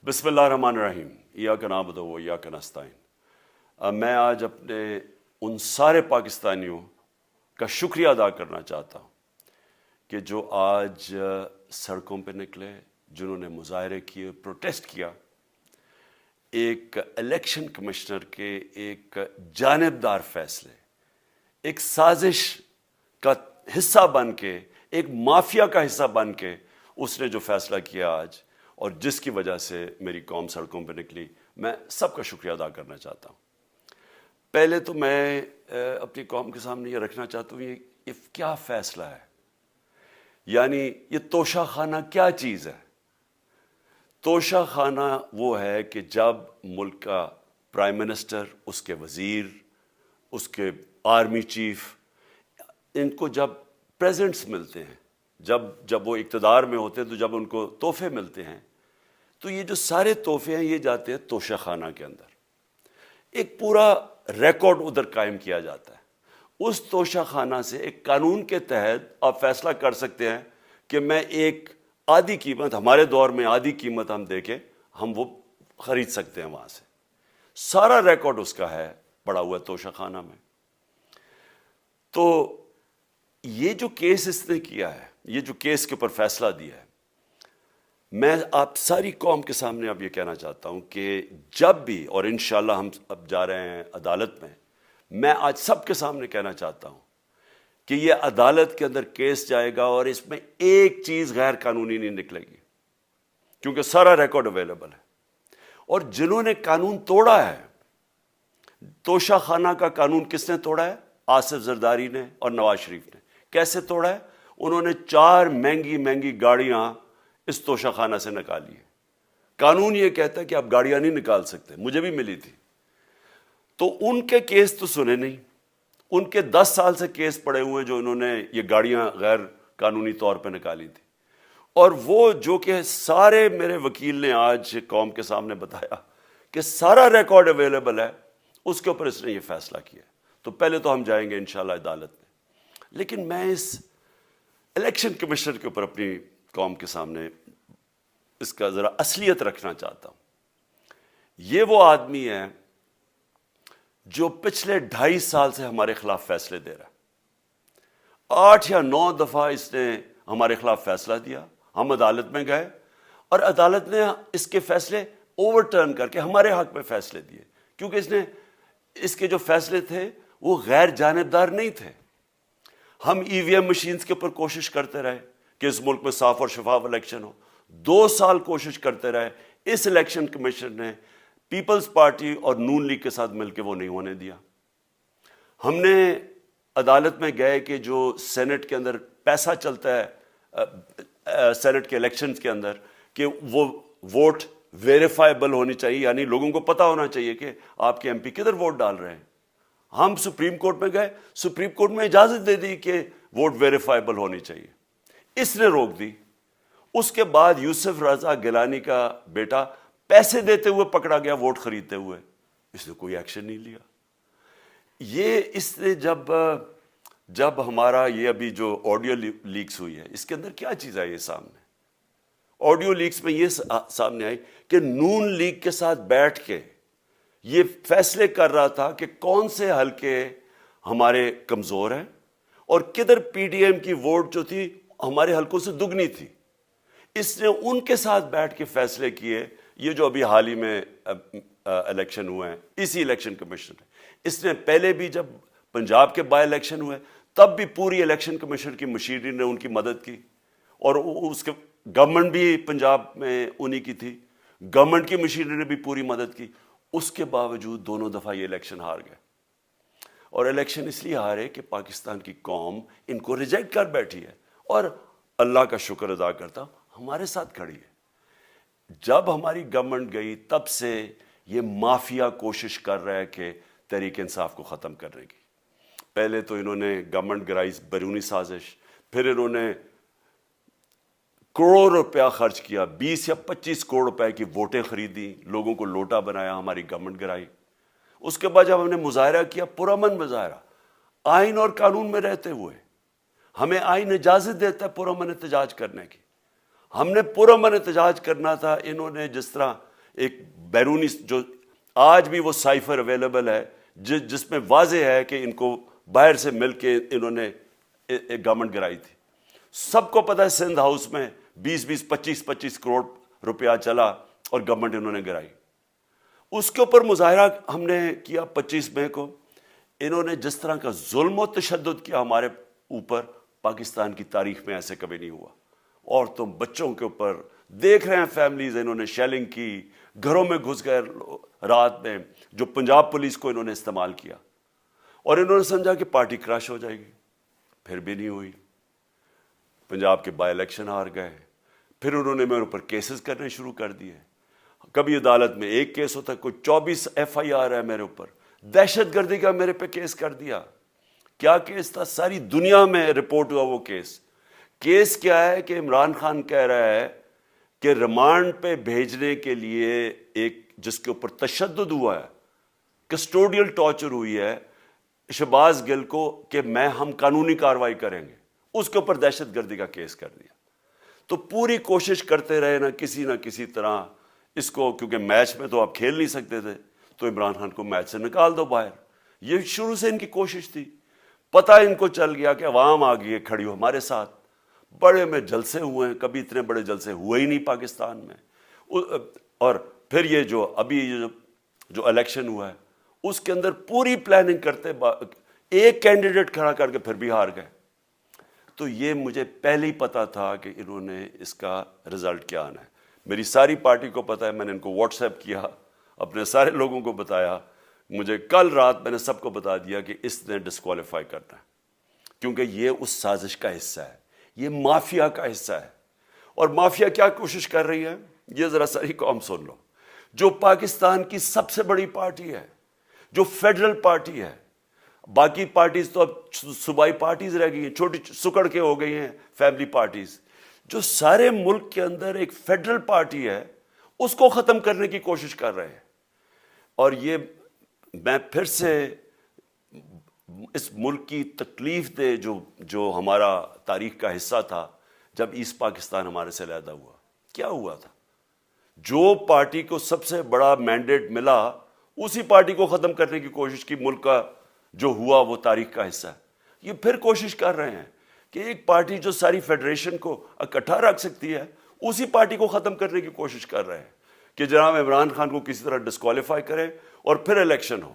بسم اللہ الرحمن الرحیم ایاک نعبد و ایاک نستعین۔ میں آج اپنے ان سارے پاکستانیوں کا شکریہ ادا کرنا چاہتا ہوں کہ جو آج سڑکوں پہ نکلے، جنہوں نے مظاہرے کیے، پروٹیسٹ کیا، ایک الیکشن کمشنر کے ایک جانبدار فیصلے، ایک سازش کا حصہ بن کے، ایک مافیا کا حصہ بن کے اس نے جو فیصلہ کیا آج، اور جس کی وجہ سے میری قوم سڑکوں پہ نکلی، میں سب کا شکریہ ادا کرنا چاہتا ہوں۔ پہلے تو میں اپنی قوم کے سامنے یہ رکھنا چاہتا ہوں، یہ کیا فیصلہ ہے، یعنی یہ توشہ خانہ کیا چیز ہے؟ توشہ خانہ وہ ہے کہ جب ملک کا پرائم منسٹر، اس کے وزیر، اس کے آرمی چیف، ان کو جب پریزنٹس ملتے ہیں، جب وہ اقتدار میں ہوتے ہیں، تو جب ان کو تحفے ملتے ہیں، تو یہ جو سارے تحفے ہیں یہ جاتے ہیں توشہ خانہ کے اندر۔ ایک پورا ریکارڈ ادھر قائم کیا جاتا ہے۔ اس توشہ خانہ سے ایک قانون کے تحت آپ فیصلہ کر سکتے ہیں کہ میں ایک آدھی قیمت، ہمارے دور میں آدھی قیمت ہم دے کے ہم وہ خرید سکتے ہیں وہاں سے۔ سارا ریکارڈ اس کا ہے پڑا ہوا ہے توشہ خانہ میں۔ تو یہ جو کیس اس نے کیا ہے، یہ جو کیس کے اوپر فیصلہ دیا ہے، میں آپ ساری قوم کے سامنے اب یہ کہنا چاہتا ہوں کہ جب بھی، اور انشاءاللہ ہم اب جا رہے ہیں عدالت میں آج سب کے سامنے کہنا چاہتا ہوں کہ یہ عدالت کے اندر کیس جائے گا اور اس میں ایک چیز غیر قانونی نہیں نکلے گی، کیونکہ سارا ریکارڈ اویلیبل ہے۔ اور جنہوں نے قانون توڑا ہے، توشہ خانہ کا قانون کس نے توڑا ہے؟ آصف زرداری نے اور نواز شریف نے۔ کیسے توڑا ہے؟ انہوں نے 4 مہنگی گاڑیاں اس توشہ خانہ سے نکالی ہے۔ قانون یہ کہتا ہے کہ آپ گاڑیاں نہیں نکال سکتے، مجھے بھی ملی تھی۔ تو ان کے کیس تو سنے نہیں، ان کے 10 سال سے کیس پڑے ہوئے جو انہوں نے یہ گاڑیاں غیر قانونی طور پہ نکالی تھی۔ اور وہ جو کہ سارے میرے وکیل نے آج قوم کے سامنے بتایا کہ سارا ریکارڈ اویلیبل ہے، اس کے اوپر اس نے یہ فیصلہ کیا۔ تو پہلے تو ہم جائیں گے انشاءاللہ عدالت میں، لیکن میں اس الیکشن کمشنر کے اوپر اپنی قوم کے سامنے اس کا ذرا اصلیت رکھنا چاہتا ہوں۔ یہ وہ آدمی ہے جو پچھلے 2.5 سال سے ہمارے خلاف فیصلے دے رہا ہے۔ 8 یا 9 دفعہ اس نے ہمارے خلاف فیصلہ دیا، ہم عدالت میں گئے اور عدالت نے اس کے فیصلے اوور ٹرن کر کے ہمارے حق میں فیصلے دیے، کیونکہ اس کے جو فیصلے تھے وہ غیر جانبدار نہیں تھے۔ ہم ای وی ایم مشینز کے اوپر کوشش کرتے رہے کہ اس ملک میں صاف اور شفاف الیکشن ہو، 2 سال کوشش کرتے رہے۔ اس الیکشن کمیشن نے پیپلز پارٹی اور نون لیگ کے ساتھ مل کے وہ نہیں ہونے دیا۔ ہم نے عدالت میں گئے کہ جو سینٹ کے اندر پیسہ چلتا ہے، سینٹ کے الیکشنز کے اندر، کہ وہ ووٹ ویریفائبل ہونی چاہیے، یعنی لوگوں کو پتہ ہونا چاہیے کہ آپ کے ایم پی کدھر ووٹ ڈال رہے ہیں۔ ہم سپریم کورٹ میں گئے، سپریم کورٹ میں اجازت دے دی کہ ووٹ ویریفائبل ہونی چاہیے، اس نے روک دی۔ اس کے بعد یوسف رضا گیلانی کا بیٹا پیسے دیتے ہوئے پکڑا گیا ووٹ خریدتے ہوئے، اس نے کوئی ایکشن نہیں لیا۔ یہ اس نے جب ہمارا یہ ابھی جو آڈیو لیکس ہوئی ہے، اس کے اندر کیا چیز آئی ہے سامنے؟ آڈیو لیکس میں یہ سامنے آئی کہ نون لیگ کے ساتھ بیٹھ کے یہ فیصلے کر رہا تھا کہ کون سے حلقے ہمارے کمزور ہیں اور کدھر پی ڈی ایم کی ووٹ جو تھی ہمارے حلقوں سے دگنی تھی۔ اس نے ان کے ساتھ بیٹھ کے فیصلے کیے۔ یہ جو ابھی حال ہی میں الیکشن ہوئے ہیں، اسی الیکشن کمیشن نے، اس نے پہلے بھی جب پنجاب کے بائی الیکشن ہوئے تب بھی پوری الیکشن کمیشن کی مشینری نے ان کی مدد کی، اور اس کے گورنمنٹ بھی پنجاب میں انہی کی تھی، گورنمنٹ کی مشینری نے بھی پوری مدد کی۔ اس کے باوجود دونوں دفعہ یہ الیکشن ہار گئے، اور الیکشن اس لیے ہارے کہ پاکستان کی قوم ان کو ریجیکٹ کر بیٹھی ہے، اور اللہ کا شکر ادا کرتا ہوں ہمارے ساتھ کھڑی ہے۔ جب ہماری گورنمنٹ گئی تب سے یہ مافیا کوشش کر رہا ہے کہ تحریک انصاف کو ختم کرنے کی۔ پہلے تو انہوں نے گورنمنٹ گرائی بیرونی سازش، پھر انہوں نے کروڑ روپیہ خرچ کیا، 20 یا 25 کروڑ روپے کی ووٹیں خریدی، لوگوں کو لوٹا بنایا، ہماری گورنمنٹ گرائی۔ اس کے بعد جب ہم نے مظاہرہ کیا، پرامن مظاہرہ، آئین اور قانون میں رہتے ہوئے، ہمیں آئین اجازت دیتا ہے پرامن احتجاج کرنے کی، ہم نے پرامن احتجاج کرنا تھا۔ انہوں نے جس طرح ایک بیرونی جو آج بھی وہ سائفر اویلیبل ہے جس میں واضح ہے کہ ان کو باہر سے مل کے انہوں نے ایک گورنمنٹ گرائی تھی. سب کو پتہ ہے سندھ ہاؤس میں 20 25 کروڑ روپیہ چلا اور گورنمنٹ انہوں نے گرائی. اس کے اوپر مظاہرہ ہم نے کیا 25 مئی کو. انہوں نے جس طرح کا ظلم و تشدد کیا ہمارے اوپر پاکستان کی تاریخ میں ایسے کبھی نہیں ہوا. عورتوں بچوں کے اوپر دیکھ رہے ہیں فیملیز, انہوں نے شیلنگ کی, گھروں میں گھس گئے رات میں, جو پنجاب پولیس کو انہوں نے استعمال کیا اور انہوں نے سمجھا کہ پارٹی کراش ہو جائے گی. پھر بھی نہیں ہوئی. پنجاب کے بائی الیکشن ہار گئے. پھر انہوں نے میرے اوپر کیسز کرنے شروع کر دیے. کبھی عدالت میں ایک کیس ہوتا ہے, کوئی 24 FIR ہے میرے اوپر. دہشت گردی کا میرے پہ کیس کر دیا. کیا کیس تھا؟ ساری دنیا میں رپورٹ ہوا وہ کیس. کیس کیا ہے کہ عمران خان کہہ رہا ہے کہ ریمانڈ پہ بھیجنے کے لیے ایک جس کے اوپر تشدد ہوا ہے, کسٹوڈیل ٹارچر ہوئی ہے شہباز گل کو, کہ ہم قانونی کارروائی کریں گے. اس کے اوپر دہشت گردی کا کیس کر دیا. تو پوری کوشش کرتے رہے نہ کسی طرح اس کو, کیونکہ میچ میں تو آپ کھیل نہیں سکتے تھے, تو عمران خان کو میچ سے نکال دو باہر. یہ شروع سے ان کی کوشش تھی. پتہ ان کو چل گیا کہ عوام آ گئی ہے کھڑی ہو ہمارے ساتھ. بڑے میں جلسے ہوئے ہیں, کبھی اتنے بڑے جلسے ہوئے ہی نہیں پاکستان میں. اور پھر یہ جو ابھی جو الیکشن ہوا ہے اس کے اندر پوری پلاننگ کرتے ایک کینڈیڈیٹ کھڑا کر کے پھر بھی ہار گئے. تو یہ مجھے پہلے ہی پتا تھا کہ انہوں نے اس کا رزلٹ کیا آنا ہے. میری ساری پارٹی کو پتا ہے, میں نے ان کو واٹس ایپ کیا, اپنے سارے لوگوں کو بتایا. مجھے کل رات میں نے سب کو بتا دیا کہ اس نے ڈسکوالیفائی کرنا ہے, کیونکہ یہ اس سازش کا حصہ ہے, یہ مافیا کا حصہ ہے. اور مافیا کیا کوشش کر رہی ہے یہ ذرا ساری قوم سن لو. جو پاکستان کی سب سے بڑی پارٹی ہے, جو فیڈرل پارٹی ہے, باقی پارٹیز تو اب صوبائی پارٹیز رہ گئی ہیں, چھوٹی سکڑ کے ہو گئی ہیں فیملی پارٹیز. جو سارے ملک کے اندر ایک فیڈرل پارٹی ہے اس کو ختم کرنے کی کوشش کر رہے ہیں. اور یہ میں پھر سے اس ملک کی تکلیف دے جو ہمارا تاریخ کا حصہ تھا, جب ایسٹ پاکستان ہمارے سے علیحدہ ہوا, کیا ہوا تھا؟ جو پارٹی کو سب سے بڑا مینڈیٹ ملا اسی پارٹی کو ختم کرنے کی کوشش کی. ملک کا جو ہوا وہ تاریخ کا حصہ ہے. یہ پھر کوشش کر رہے ہیں کہ ایک پارٹی جو ساری فیڈریشن کو اکٹھا رکھ سکتی ہے اسی پارٹی کو ختم کرنے کی کوشش کر رہے ہیں کہ جناب عمران خان کو کسی طرح ڈسکوالیفائی کرے اور پھر الیکشن ہو.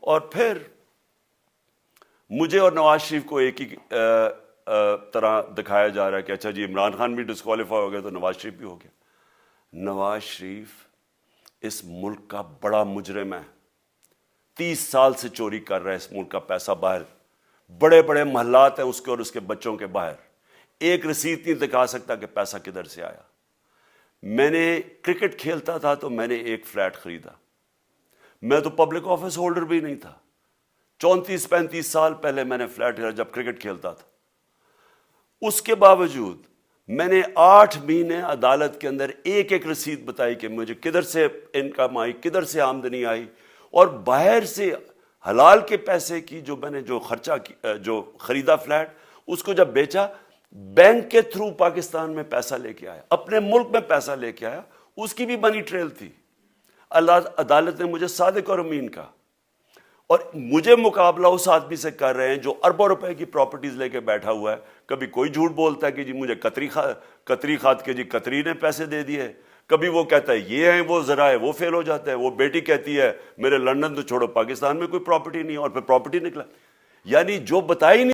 اور پھر مجھے اور نواز شریف کو ایک ہی طرح دکھایا جا رہا ہے کہ اچھا جی عمران خان بھی ڈسکوالیفائی ہو گیا تو نواز شریف بھی ہو گیا. نواز شریف اس ملک کا بڑا مجرم ہے. 30 سال سے چوری کر رہا ہے اس ملک کا پیسہ باہر. بڑے بڑے محلات ہیں اس کے اور اس کے بچوں کے باہر. ایک رسید نہیں دکھا سکتا کہ پیسہ کدھر سے آیا. میں نے کرکٹ کھیلتا تھا تو میں نے ایک فلیٹ خریدا. میں تو پبلک آفس ہولڈر بھی نہیں تھا. 34-35 سال پہلے میں نے فلیٹ خریدا جب کرکٹ کھیلتا تھا. اس کے باوجود میں نے 8 مہینے عدالت کے اندر ایک رسید بتائی کہ مجھے کدھر سے انکم آئی, کدھر سے آمدنی آئی, اور باہر سے حلال کے پیسے کی جو میں نے جو خریدا فلیٹ, اس کو جب بیچا بینک کے تھرو پاکستان میں پیسہ لے کے آیا, اپنے ملک میں پیسہ لے کے آیا. اس کی بھی منی ٹریل تھی. عدالت نے مجھے صادق اور امین کہا, اور مجھے مقابلہ اس آدمی سے کر رہے ہیں جو اربوں روپے کی پراپرٹیز لے کے بیٹھا ہوا ہے. کبھی کوئی جھوٹ بولتا ہے کہ جی مجھے قطری کھاد کے جی قطری نے پیسے دے دیے, کبھی وہ کہتا ہے یہ ہیں وہ ذرائع, وہ فیل ہو جاتا ہے. وہ بیٹی کہتی ہے میرے لندن تو چھوڑو پاکستان میں کوئی پراپرٹی نہیں, اور پھر پراپرٹی نکلا. یعنی جو بتائی نہیں